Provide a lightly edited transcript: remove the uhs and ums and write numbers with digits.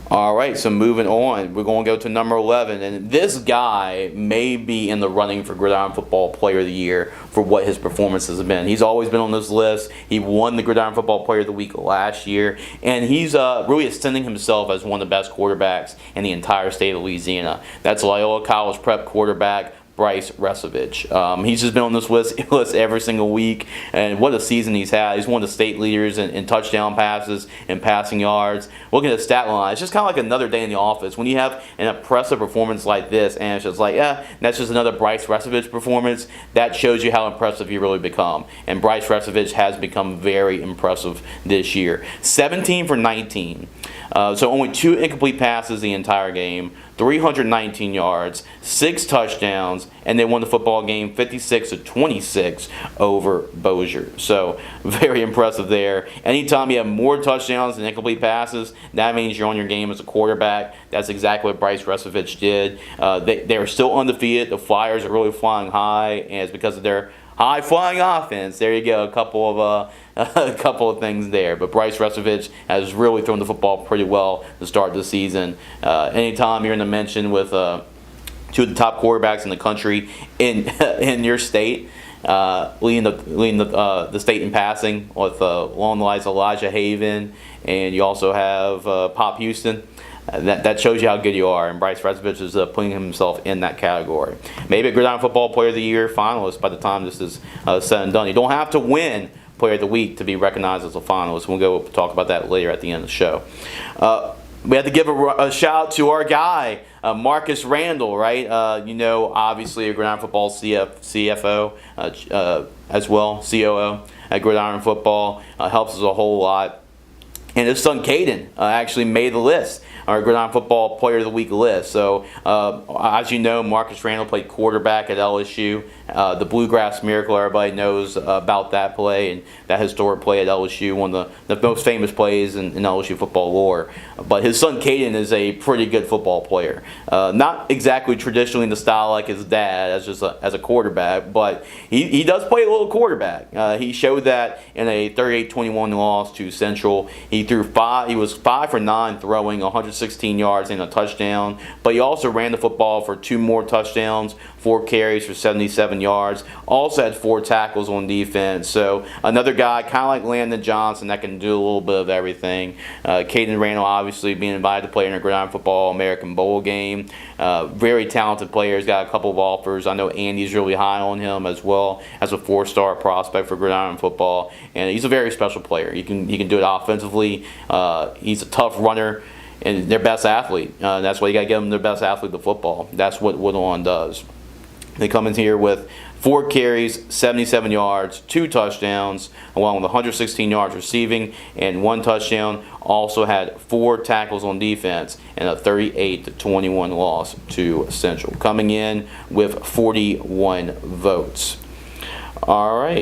All right, so moving on, we're going to go to number 11, and this guy may be in the running for Gridiron Football Player of the Year for what his performances have been. He's always been on this list. He won the Gridiron Football Player of the Week last year, and he's really extending himself as one of the best quarterbacks in the entire state of Louisiana. That's Loyola College Prep quarterback Bryce Resovich. He's just been on this list every single week, and what a season he's had. He's one of the state leaders in touchdown passes and passing yards. Look at his stat line. It's just kind of like another day in the office. When you have an impressive performance like this, and it's just like, that's just another Bryce Resovich performance, that shows you how impressive you really become. And Bryce Resovich has become very impressive this year. 17 for 19. So only 2 incomplete passes the entire game, 319 yards, 6 touchdowns, and they won the football game 56-26 over Bossier. So very impressive there. Anytime you have more touchdowns than incomplete passes, that means you're on your game as a quarterback. That's exactly what Bryce Resovich did. They're still undefeated. The Flyers are really flying high, and it's because of their high-flying offense. There you go, a couple of things there. But Bryce Resovich has really thrown the football pretty well to start the season. Anytime you're in the mention with 2 of the top quarterbacks in the country in your state, leading the state in passing with along the lines of Elijah Haven, and you also have Pop Houston. That shows you how good you are, and Bryce Resovich is putting himself in that category. Maybe a Gridiron Football Player of the Year finalist by the time this is said and done. You don't have to win Player of the Week to be recognized as a finalist. We'll go talk about that later at the end of the show. We have to give a shout out to our guy, Marcus Randall, right? Obviously a Gridiron Football CFO as well, COO at Gridiron Football. Helps us a whole lot. And his son, Caden, actually made the list, our Gridiron Football Player of the Week list. So, as you know, Marcus Randall played quarterback at LSU. The Bluegrass Miracle, everybody knows about that play and that historic play at LSU, one of the most famous plays in LSU football lore. But his son, Caden, is a pretty good football player. Not exactly traditionally in the style like his dad as a quarterback, but he does play a little quarterback. He showed that in a 38-21 loss to Central. He was 5 for 9 throwing, 116 yards and a touchdown. But he also ran the football for 2 more touchdowns, 4 carries for 77 yards. Also had 4 tackles on defense. So another guy, kind of like Landon Johnson, that can do a little bit of everything. Caden Randall obviously being invited to play in a Gridiron Football American Bowl game. Very talented player. He's got a couple of offers. I know Andy's really high on him as well as a 4-star prospect for Gridiron Football. And he's a very special player. He can do it offensively. He's a tough runner and their best athlete. That's why you got to give them their best athlete to football. That's what Woodlawn does. They come in here with 4 carries, 77 yards, 2 touchdowns, along with 116 yards receiving and 1 touchdown. Also had 4 tackles on defense and a 38-21 loss to Central. Coming in with 41 votes. All right.